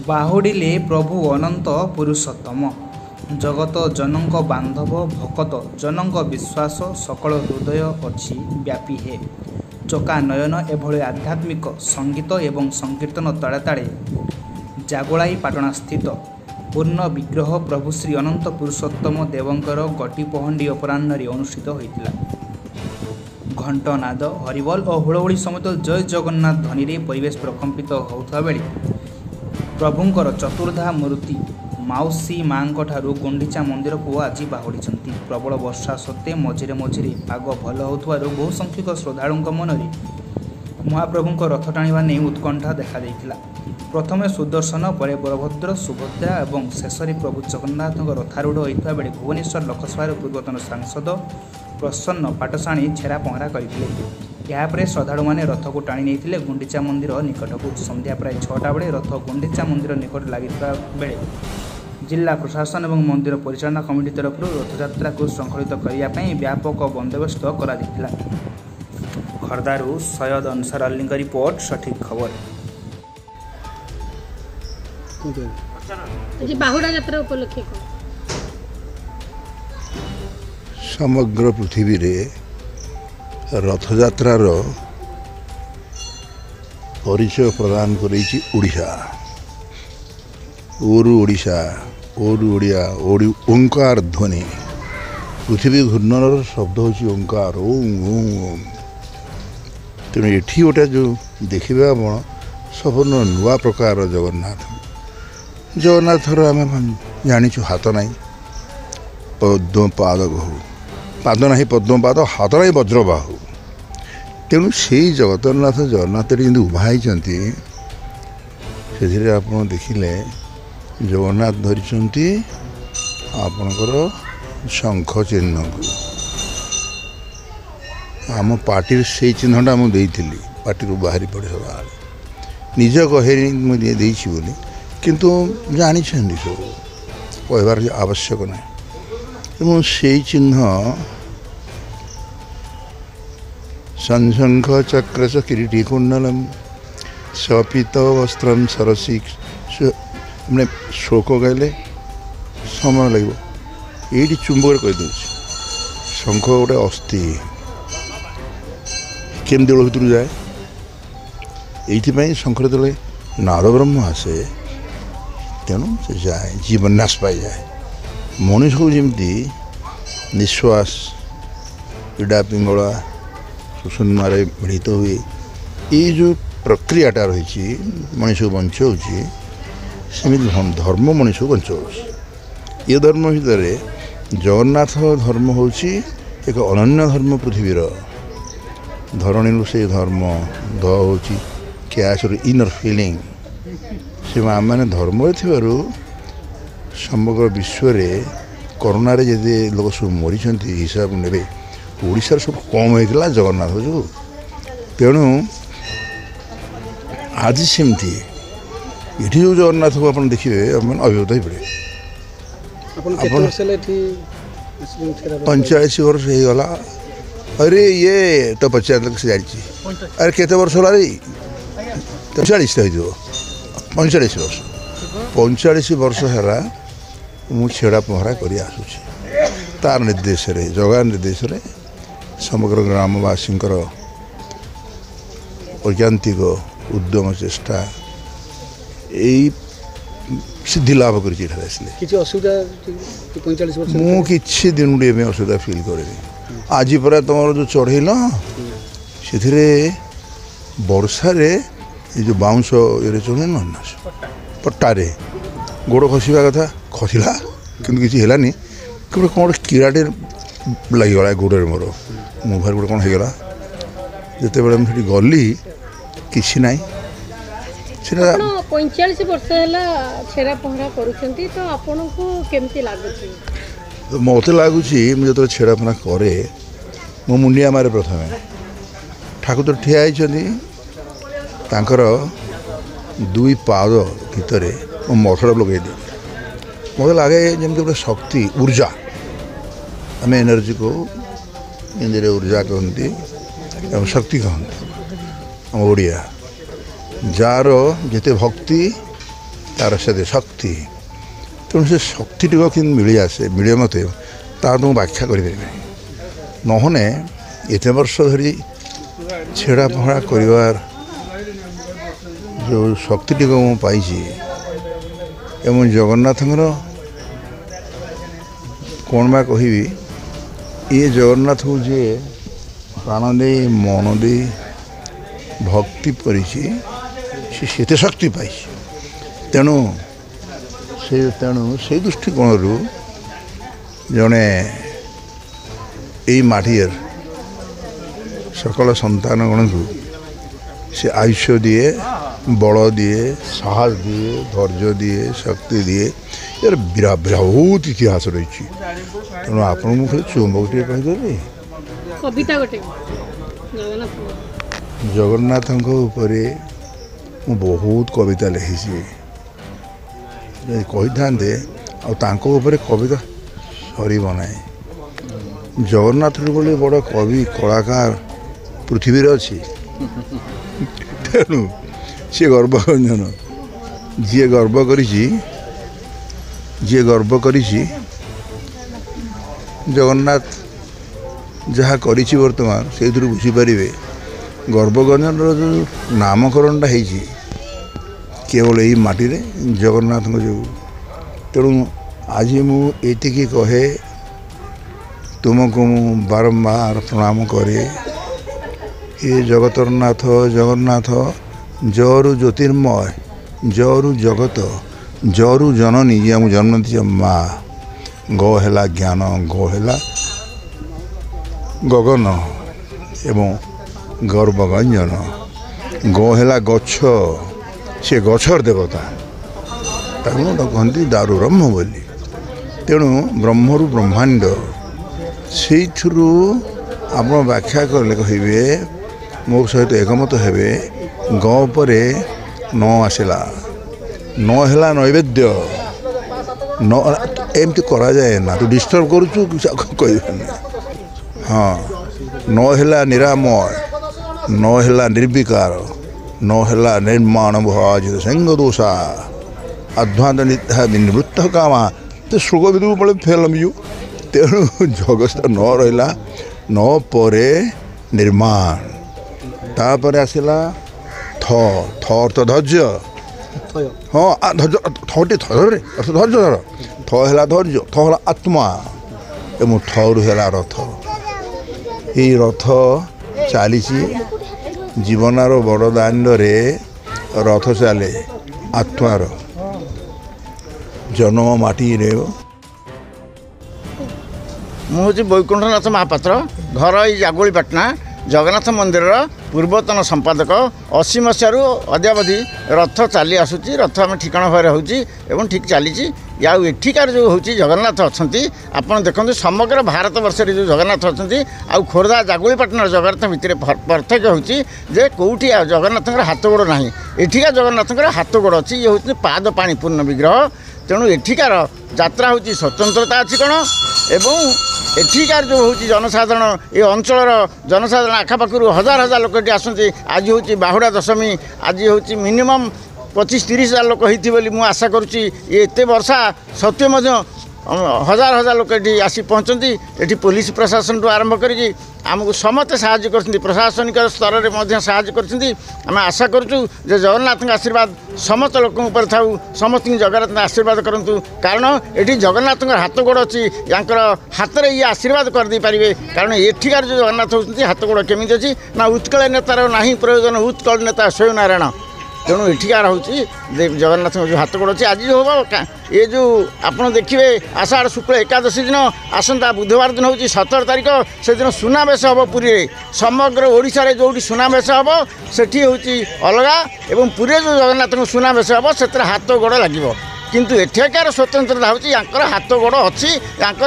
ବାହୁଡ଼ିଲେ ପ୍ରଭୁ ଅନନ୍ତ ପୁରୁଷୋତ୍ତମ। ଜଗତ ଜନଙ୍କ ବାନ୍ଧବ ଭକତ ଜନଙ୍କ ବିଶ୍ୱାସ ସକଳ ହୃଦୟ ଅଛି ବ୍ୟାପୀ ହେ। ଚକା ନୟନ ଏଭଳି ଆଧ୍ୟାତ୍ମିକ ସଙ୍ଗୀତ ଏବଂ ସଂକୀର୍ତ୍ତନ ତାଳେ ତାଳେ ଜାଗୁଳାଇ ପାଟଣା ସ୍ଥିତ ପୂର୍ଣ୍ଣ ବିଗ୍ରହ ପ୍ରଭୁ ଶ୍ରୀ ଅନନ୍ତ ପୁରୁଷୋତ୍ତମ ଦେବଙ୍କର ଗଟିପହଣ୍ଡି ଅପରାହ୍ନରେ ଅନୁଷ୍ଠିତ ହୋଇଥିଲା। ଘଣ୍ଟନାଦ ହରିବୋଲ ଓ ହୁଳହୁଳି ସମେତ ଜୟ ଜଗନ୍ନାଥ ଧ୍ୱନିରେ ପରିବେଶ ପ୍ରକମ୍ପିତ ହେଉଥିବା ବେଳେ ପ୍ରଭୁଙ୍କର ଚତୁର୍ଦ୍ଧା ମୂର୍ତ୍ତି ମାଉସୀ ମାଙ୍କଠାରୁ ଗୁଣ୍ଡିଚା ମନ୍ଦିରକୁ ଆଜି ବାହୁଡ଼ିଛନ୍ତି। ପ୍ରବଳ ବର୍ଷା ସତ୍ତ୍ୱେ ମଝିରେ ମଝିରେ ପାଗ ଭଲ ହେଉଥିବାରୁ ବହୁ ସଂଖ୍ୟକ ଶ୍ରଦ୍ଧାଳୁଙ୍କ ମନରେ ମହାପ୍ରଭୁଙ୍କ ରଥ ଟାଣିବା ନେଇ ଉତ୍କଣ୍ଠା ଦେଖାଦେଇଥିଲା। ପ୍ରଥମେ ସୁଦର୍ଶନ, ପରେ ବଳଭଦ୍ର, ସୁଭଦ୍ରା ଏବଂ ଶେଷରେ ପ୍ରଭୁ ଜଗନ୍ନାଥଙ୍କ ରଥାରୂଢ଼ ହୋଇଥିବା ବେଳେ ଭୁବନେଶ୍ୱର ଲୋକସଭାର ପୂର୍ବତନ ସାଂସଦ ପ୍ରସନ୍ନ ପାଟଶାଣୀ ଛେରା ପହଁରା କରିଥିଲେ। ଏହାପରେ ଶ୍ରଦ୍ଧାଳୁମାନେ ରଥକୁ ଟାଣି ନେଇଥିଲେ ଗୁଣ୍ଡିଚା ମନ୍ଦିର ନିକଟକୁ। ସନ୍ଧ୍ୟା ପ୍ରାୟ 6ଟା ବେଳେ ରଥ ଗୁଣ୍ଡିଚା ମନ୍ଦିର ନିକଟରେ ଲାଗିଥିବା ବେଳେ ଜିଲ୍ଲା ପ୍ରଶାସନ ଏବଂ ମନ୍ଦିର ପରିଚାଳନା କମିଟି ତରଫରୁ ରଥଯାତ୍ରାକୁ ଶୃଙ୍ଖଳିତ କରିବା ପାଇଁ ବ୍ୟାପକ ବନ୍ଦୋବସ୍ତ କରାଯାଇଥିଲା। ଖୋର୍ଦ୍ଧାରୁ ସୈୟଦ ଅନସାର ଅଲ୍ଲୀଙ୍କ ରିପୋର୍ଟ, ସଠିକ୍ ଖବର। ବାହୁଡ଼ା ଯାତ୍ରା ଉପଲକ୍ଷେ ସମଗ୍ର ପୃଥିବୀରେ ରଥଯାତ୍ରାର ପରିଚୟ ପ୍ରଦାନ କରିଛି ଓଡ଼ିଶା। ଓରୁ ଓଡ଼ିଶା, ଓରୁ ଓଡ଼ିଆ, ଓଙ୍କାର ଧ୍ୱନି। ପୃଥିବୀ ଘୂର୍ଣ୍ଣନର ଶବ୍ଦ ହେଉଛି ଓଙ୍କାର, ଓଂ ଓଂ ଓಂ। ତେଣୁ ଏଠି ଗୋଟେ ଯେଉଁ ଦେଖିବେ ଆପଣ ସମ୍ପୂର୍ଣ୍ଣ ନୂଆ ପ୍ରକାର ଜଗନ୍ନାଥର ଆମେ ଜାଣିଛୁ ହାତ ନାହିଁ, ପଦ୍ମ ପାଦ କହୁ, ପାଦ ନାହିଁ ପଦ୍ମପାଦ, ହାତ ନାହିଁ ବଜ୍ରବାହୁ। ତେଣୁ ସେଇ ଜଗନ୍ନାଥ ଯେମିତି ଉଭା ହେଇଛନ୍ତି, ସେଥିରେ ଆପଣ ଦେଖିଲେ ଜଗନ୍ନାଥ ଧରିଛନ୍ତି ଆପଣଙ୍କର ଶଙ୍ଖ ଚିହ୍ନକୁ। ଆମ ପାର୍ଟିରେ ସେଇ ଚିହ୍ନଟା ମୁଁ ଦେଇଥିଲି, ପାର୍ଟିରୁ ବାହାରି ପଡ଼େ ସଦାବେଳେ। ନିଜ କହେନି ମୁଁ ଦେଇଛି ବୋଲି, କିନ୍ତୁ ଜାଣିଛନ୍ତି ସବୁ, କହିବାର ଆବଶ୍ୟକ ନାହିଁ। ଏବଂ ସେଇ ଚିହ୍ନ ସଂଶଙ୍ଖ ଚକ୍ର କିରୀଟି କୁଣ୍ଡଲମ୍ ସପିତ ବସ୍ତ୍ରମ୍ ସରସି। ମାନେ ଶ୍ଳୋକ ଗାଇଲେ ସମୟ ଲାଗିବ, ଏଇଠି ଚୁମ୍ବକରେ କହିଦେଉଛି। ଶଙ୍ଖ ଗୋଟେ ଅସ୍ଥି, କେମିତି ଦେଉଳ ଭିତରକୁ ଯାଏ? ଏଇଥିପାଇଁ ଶଙ୍ଖରେ ଯେତେବେଳେ ନାଦ ବ୍ରହ୍ମ ଆସେ, ତେଣୁ ସେ ଯାଏ, ଜୀବନ୍ୟାସ ପାଇଯାଏ। ମଣିଷକୁ ଯେମିତି ନିଶ୍ୱାସ ପୀଡ଼ା ପିଙ୍ଗଳା ସୁଷୁମ୍ନାରେ ମିଳିତ ହୁଏ, ଏଇ ଯେଉଁ ପ୍ରକ୍ରିୟାଟା ରହିଛି ମଣିଷକୁ ବଞ୍ଚାଉଛି, ସେମିତି ଧର୍ମ ମଣିଷକୁ ବଞ୍ଚାଉଛି। ଏ ଧର୍ମ ଭିତରେ ଜଗନ୍ନାଥ ଧର୍ମ ହେଉଛି ଏକ ଅନନ୍ୟ ଧର୍ମ ପୃଥିବୀର। ଧରଣୀରୁ ସେଇ ଧର୍ମ ହେଉଛି କ୍ୟାସ୍ର ଇନର ଫିଲିଂ। ସେ ମାନେ ଧର୍ମରେ ଥିବାରୁ ସମଗ୍ର ବିଶ୍ୱରେ କରୋନାରେ ଯଦି ଲୋକ ସବୁ ମରିଛନ୍ତି ହିସାବ ନେବେ, ଓଡ଼ିଶାରେ ସବୁ କମ୍ ହେଇଥିଲା ଜଗନ୍ନାଥ ଯୋଗୁଁ। ତେଣୁ ଆଜି ସେମିତି ଏଠି ଯେଉଁ ଜଗନ୍ନାଥକୁ ଆପଣ ଦେଖିବେ, ଆପଣ ଅଭିଭୂତ ହେଇପଡ଼େ। 45 ବର୍ଷ ହେଇଗଲା। ଆରେ ଇଏ ତ ପଚାରିଲେ ସେ ଜାଣିଛି। ଆରେ କେତେ ବର୍ଷ ହେଲା? 40 ହେଇଯିବ, 45 ବର୍ଷ। 45 ବର୍ଷ ହେଲା ମୁଁ ଛେଡ଼ା ପହଁରା କରି ଆସୁଛି। ତାର ନିର୍ଦ୍ଦେଶରେ, ଜଗା ନିର୍ଦ୍ଦେଶରେ, ସମଗ୍ର ଗ୍ରାମବାସୀଙ୍କର ଐକାନ୍ତିକ ଉଦ୍ୟମ ଚେଷ୍ଟା ଏଇ ସିଦ୍ଧି ଲାଭ କରିଛି ଏଠାରେ ଆସିଲେ। କିଛି ଅସୁବିଧା? ମୁଁ କିଛି ଦିନଟି ଏବେ ଅସୁବିଧା ଫିଲ୍ କରିନି। ଆଜି ପରା ତୁମର ଯେଉଁ ଚଢ଼େଇଲ, ସେଥିରେ ବର୍ଷାରେ ଏ ଯେଉଁ ବାଉଁଶ ଇଏରେ ଚଢ଼େଇ ନୁହଁ ନା, ପଟ୍ଟାରେ ଗୋଡ଼ ଖସିବା କଥା ଖସିଲା, କିନ୍ତୁ କିଛି ହେଲାନି। କେବଳ କ'ଣ ଗୋଟେ କିଡ଼ାଟେ ଲାଗିଗଲା ଗୋଡ଼ରେ ମୋର। ମୋ ଭାରି ଗୋଟେ କ'ଣ ହେଇଗଲା। ଯେତେବେଳେ ମୁଁ ସେଠି ଗଲି, କିଛି ନାହିଁ। ସେଟା 45 ବର୍ଷ ହେଲା ଛେରା ପହଁରା କରୁଛନ୍ତି, ତ ଆପଣଙ୍କୁ କେମିତି ଲାଗୁଛି? ମୋତେ ଲାଗୁଛି, ମୁଁ ଯେତେବେଳେ ଛେଡ଼ା ପହଁରା କରେ, ମୁଁ ମୁଣ୍ଡିଆ ମାରେ ପ୍ରଥମେ। ଠାକୁର ଠିଆ ହେଇଛନ୍ତି, ତାଙ୍କର 2 ପାଦ ଭିତରେ ମୋ ମଠଟା ଲଗାଇଦିଏ। ମୋତେ ଲାଗେ ଯେମିତି ଗୋଟେ ଶକ୍ତି, ଉର୍ଜା। ଆମେ ଏନର୍ଜିକୁ ହିନ୍ଦୀରେ ଉର୍ଜା କହନ୍ତି ଏବଂ ଶକ୍ତି କହନ୍ତି ଆମ ଓଡ଼ିଆ। ଯାହାର ଯେତେ ଭକ୍ତି तार से शक्ति तेणु से शक्ति कि मिली आसे मिले मत तार तुम व्याख्या करें नहने एत वर्ष धरी छेड़ा पहरा कर जो शक्ति मुझे पाई एवं जगन्नाथ कौन बा कहि ये जगन्नाथ को जे प्राण दे मन दे भक्ति करते शक्ति पाई तेणु से दृष्टिकोण जड़े यही माटिर सकल संतान गण को से आयुष्य दिए बल दिए साहस दिए धैर्य दिए शक्ति दिए यार बहुत इतिहास रही तेणु आप मुझे चुंबक टे कहीदेवी कविता गोटे जगन्नाथ उपरे मु बहुत कविता लिखी कही था कविता सरब ना जगन्नाथ बोले बड़ कवि कलाकार पृथ्वी अच्छी तेणु सी गर्वरंजन जी गर्व कर जगन्नाथ जहाँ करी बर्तमान से बुझीपारे गर्वरंजन जो नामकरणटा हो केवल यही माटी जगन्नाथ जो तेणु आज मुझे कहे तुमको मु बारंबार प्रणाम करे ये जगतरनाथ जगन्नाथ जरु ज्योतिर्मय जरु जगत जरु जननी जी आम जन्म दी माँ गला ज्ञान गला गगन एवं गर्वगंजन गला गछ से गछर देवता कहती दारु ब्रह्म बोली तेणु ब्रह्मरु ब्रह्मांड से आप व्याख्या कले कहे मो सहित एकमत हेबे पर न आसला नहला नैवेद्य न एमती करा जाए ना तू डिस्टर्ब करुचु कह हाँ नहला निरामय नहला निर्विकार नहला निर्माण भाजित संग दोषा अध्वांत नित्या निवृत्त कामा तो श्लोक विदु बड़े फेल मिजु तेणु जगत न रहा न परे निर्माण तापर आसला अर्थ धैर्य हाँ धैर्य धैर्य धर है धैर्य थ है आत्मा एवं ठरु है रथ ये रथ चली जीवनार बड़ दाण्डे रथ चले आत्मार जन्म माटी मुझे वैकुंठनाथ महापात्र घर ये जागोलीपाटना जगन्नाथ मंदिर पूर्वतन संपादक 80 मसीह अद्यावधि रथ चली आसूँ रथ आम ठिकाण भाव हो ठीक चली एठिकार जो हूँ जगन्नाथ अच्छा आपड़ देखते समग्र भारत वर्ष जो जगन्नाथ अच्छा खोर्धा जागोलीपाटना जगन्नाथ भितर पार्थक्य होचे कौटी जगन्नाथ हाथ गोड़ ना एठिका जगन्नाथ हाथ गोड़ अच्छी ये हूँ पाद पाणी पूर्ण विग्रह तेणु एठिकार यात्रा हूँ स्वतंत्रता अच्छी कौन एवं एठिकार जो हूँ जनसाधारण ये अंचल जनसाधारण आखापाखु हजार हजार लोक आसती आज हूँ बाहुड़ा दशमी आज हूँ मिनिमम 25-30 हजार लोक होती मुझे आशा करुँची ये एत वर्षा सत्वे हजार हजार लोक ये आसी पहुँचती ये पुलिस प्रशासन ठूँ आरंभ करके आमको समस्ते साहाय्य कर प्रशासनिक स्तर में साहाय्य कर आशा करुँ जे जगन्नाथ आशीर्वाद समस्त लोक था समस्त जगन्नाथ आशीर्वाद करूँ कारण ये जगन्नाथ हाथ गोड़ अच्छी यार हाथ में ये आशीर्वाद करदे पारे कारण एठिकार जो जगन्नाथ होती हाथ गोड़ केमी अच्छी ना उत्कल नेतार ना प्रयोजन उत्कल नेता स्वयं नारायण तेणु एठिकार हूँ जगन्नाथ जो हाथ गोड़ अच्छी आज जो हम ये जो आप देखिए आषाढ़ शुक्ल एकादशी दिन आसंता बुधवार दिन हूँ 17 तारीख से दिन सुनावेश हम पुरी समग्र ओडिशा रे जो सुनावेश हम सेठी हूँ अलग एवं पुरी जो जगन्नाथ सुनावेश हम से हाथ गोड़ लगे किंतु एठिकार स्वतंत्रता हूँ या हाथ गोड़ अच्छी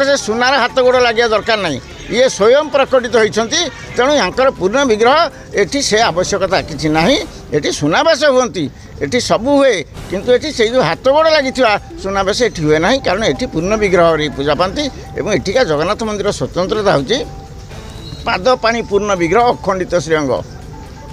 से सुनार हाथ गोड़ लगे दरकार नहीं ये स्वयं प्रकटित होती तेणु यहाँ पूर्ण विग्रह एटी से आवश्यकता किसी ना ये सुनावेश हुंती ये सब हुए किंतु ये से जो हाथ गोड़ लगी सुनावेश ये हुए ना कारण ये पूर्ण विग्रह पूजा पाती और एठिका जगन्नाथ मंदिर स्वतंत्रता हूँ पाद पाणी पूर्ण विग्रह अखंडित श्रीअंग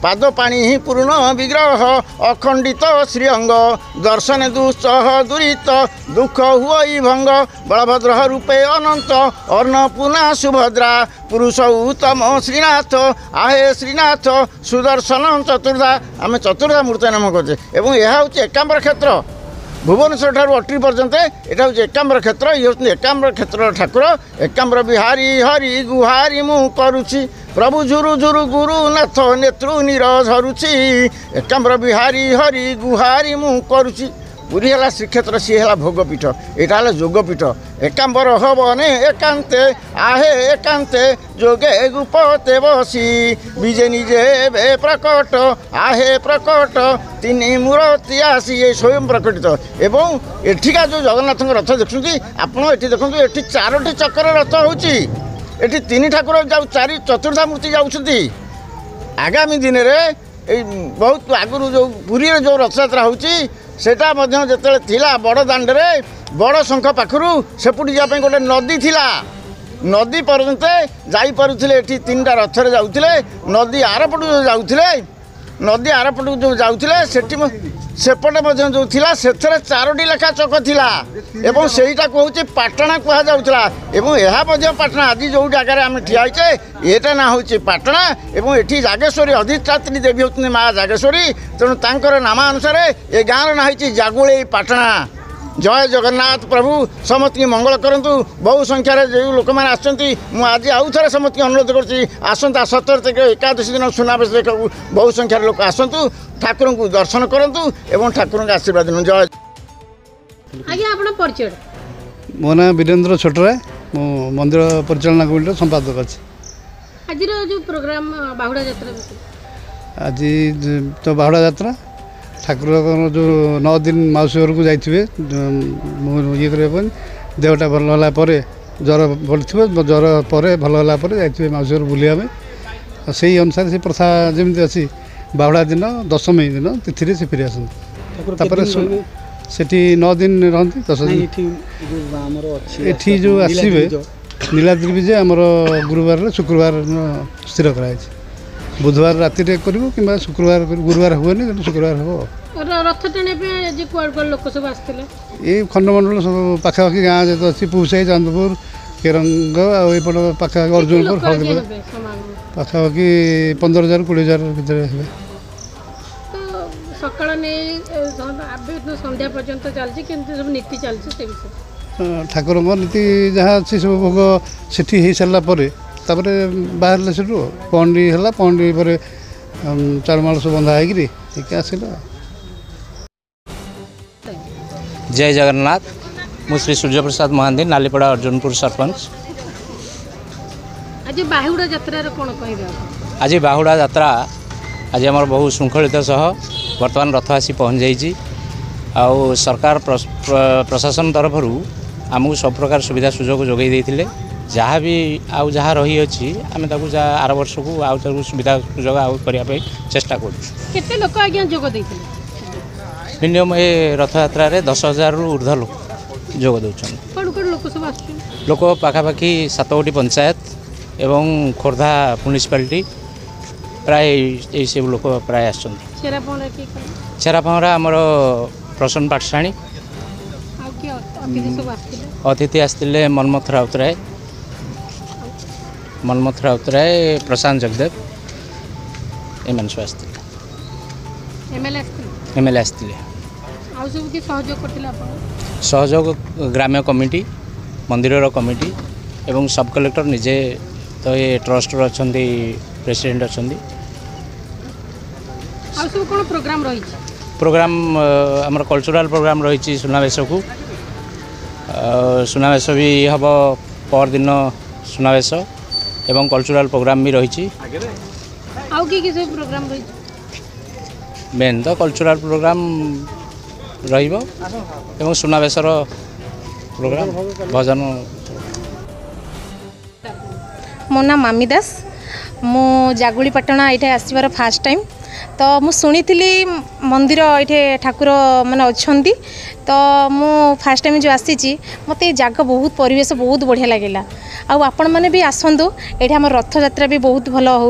पाद पाणी पूर्ण विग्रह अखंडित श्रीअंग दर्शन दुस्सह दुरित दुख हुई भंग बलभद्र रूपे अनंत अन्नपूर्णा सुभद्रा पुरुष उत्तम श्रीनाथ आहे श्रीनाथ सुदर्शन चतुर्धा आम चतुर्धा मूर्ति नाम करते एवं यह हूँ एकाम्बर क्षेत्र भुवनेश्वर ठार अट्री पर्यंत यहाँ हूँ एकाम्बर क्षेत्र ये हूँ एकाम्बर क्षेत्र ठाकुर एकाम्बर बिहारी हरि गुहारी मु करुछि प्रभु झुरु झुरु गुरुनाथ नेत्रु नीर झरुछि एकाम्बर बिहारी हरि गुहारी मु करुछि पुरी है श्रीक्षेत्र सी है भोगपीठ यहाँ है जोगपीठ एकाम्बर हवने एकांते आहे एकांते जोगे गुपते बसी विजे निजे बे प्रकट आहे प्रकट तीन मूर्ति आसी ये स्वयं प्रकटित एवं एठिका जो जगन्नाथ रथ देखुं आपड़ ये देखो ये चारोटी चक्र रथ होती तीन ठाकुर जाऊ चारि चतुर्धा मूर्ति जाऊँगी आगामी दिन में बहुत आगु जो पुरी जो रथयात्रा होती सेटा जो थिला बड़ दांडे बड़ शंख पाखु सेपटी जावाई गोटे नदी थिला नदी पर्यंत जापे तीनटा रथरे जाऊे नदी आरपटू जो जाऊे नदी आरपटू जो जाऊे सेपटे जो थिला सेथरे चारोटी लेखा चक थिला एवं सेटा हूँ पाटणा कहुला एवं यह पाटणा आज जो जगार आम ठियाचे ये ना हूँ पाटणा एवं ये जागेश्वरी अधिष्ठात्री देवी होती माँ जागेश्वरी तेणु तांकर नामानुसार ये गाँव ना हो जागुले पाटणा जय जगन्नाथ प्रभु समस्त की मंगल करंतु बहु संख्यार जो लोक मैंने आज आउ थे समस्त की अनुरोध करसंता 17 तारीख एकादशी दिन सुनावेश देखा बहु संख्यार लोक आसतु ठाकुर को दर्शन करूँ एवं ठाकुर का आशीर्वाद जय आज्ञा आपण परिचय मो ना वीरेन्द्र छोटराय मो मंदिर परिचालना कमिटी संपादक अच्छे आज जो प्रोग्राम बाहुड़ा यात्रा आज तो बाहुड़ा यात्रा ठाकुर जो 9 दिन मौसी घर को जाइए ये करने देहटा भल है ज्वर भल थो ज्वर पर भल है जाइए मौसी घर बुलाया से अनुसार से प्रथा जमी अच्छी बाहुड़ा दिन दशमी दिन तिथि से फेरी आसती सेठी 9 दिन रहती 10 दिन ये जो आसवे नीलाद्री विजय आमर गुरुवार शुक्रवार स्थिर कराई बुधवार राति करूँ कि शुक्रवार गुरुवार हुए शुक्रवार हम रथ टाणी लोक सब आसते ये खंडमंडल सब पाखापाखि गाँव जो अच्छी पुसाई चांदपुर केरंग आईपट पाखापाखि अर्जुनपुर हल्दीपुर पाखापाखि 15,000 20,000 भर सकाल नहीं संध्या पर्यंत चलती सब नीति चलती ठाकुर नीति जहाँ अच्छी सब भोग सेठी हो सारापर बाहर से पंडी है पंडी पर चारमाल सब बंधा है आसला जय जगन्नाथ मु श्री सूर्य प्रसाद महांती नालीपड़ा अर्जुनपुर सरपंच आज बाहुड़ा यात्रा कौन कह आज बाहुड़ा यात्रा आज आम बहु श्रृंखलित सह बर्तमान रथ आसी पहुँच जाइए आउ सरकार प्रशासन तरफ आमको सब प्रकार सुविधा सुजोग जोगाई देते जहाँ भी आउ जहाँ रही अच्छी आम आर वर्ष को आउ सुविधा सुजोग आउ करने चेष्टा कर लोक आज्ञा जोग देते मिनिमम ये रथ यात्रा 10,000 रु ऊर्ध्व लोक जोग दौरान लोक सब लोक पाखापाखि 7 पंचायत एवं खोर्धा म्युनिसिपालिटी प्राय यही सब लोक प्राय छेरा पहरा आमर प्रसन्न पाठशाणी अतिथि आसते मनमथ राउतराय प्रशांत जगदेव एम सब आसते एमएलए आसते सहयोग ग्राम्य कमिटी मंदिर कमिटी एवं सब कलेक्टर निजे तो ये ट्रस्ट अच्छा प्रेसिडेंट अच्छा प्रोग्राम आमर कल्चरल प्रोग्राम रही सुनावेश को सुनावेश भी हम पर दिन सुनावेश एवं कल्चरल प्रोग्राम भी रही मेन तो कल्चरल प्रोग्राम एवं सुनावेशर प्रोग्राम भजन मो ना मामी दास मो जागुली पाटणा ये आसबार फास्ट टाइम तो मु शुणी मंदिर ये ठाकुर मैंने अच्छा तो मु फास्ट टाइम जो आसी मत जगह बहुत परिवेश बहुत बढ़िया लगे आपण मैंने भी आसतु ये आम रथ यात्रा भी बहुत भल हो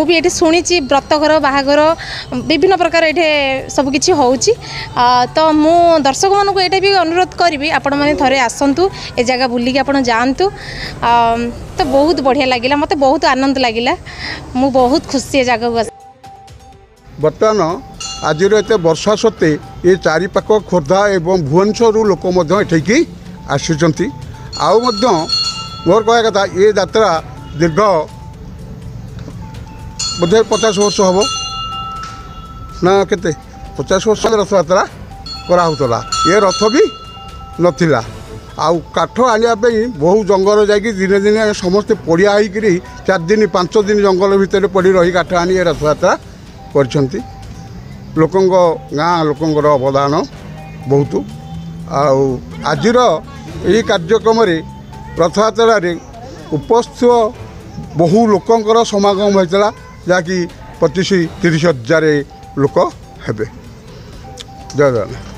भी शुणी व्रतघर बाहागर विभिन्न प्रकार ये सबकि हो तो मु दर्शक मानक ये भी अनुरोध करी आपण मैंने थे आसतु ए जगह बुलिकी आप जातु तो बहुत बढ़िया लगे मत बहुत आनंद लगे मु बहुत खुशी जगह को बर्तमान आज एत वर्षा सत्वे ये चारिपाख खोर्धा एवं भुवनेश्वर लोक एठिकी आसुँच आउ मोर कह कथा ये यात्रा दीर्घ बोधे 50 वर्ष हम ना केते 50 वर्ष रथ यात्रा कराला ये रथ भी नथिला आउ काठ आनिया बहु जंगल जाकि दिने दिने समस्ते पड़िया होकर 4 दिन 5 दिन जंगल भितर पड़ी रही काठ आनी रथ यात्रा कर लोकंग गाँ लोकंर अवदान बहुत आजिर यही कार्यक्रम रथ यात्रा उपस्थित बहु लोकंर समागम होता जहाँकि 25-30 हजार लोक हेबे। जय जगन्नाथ।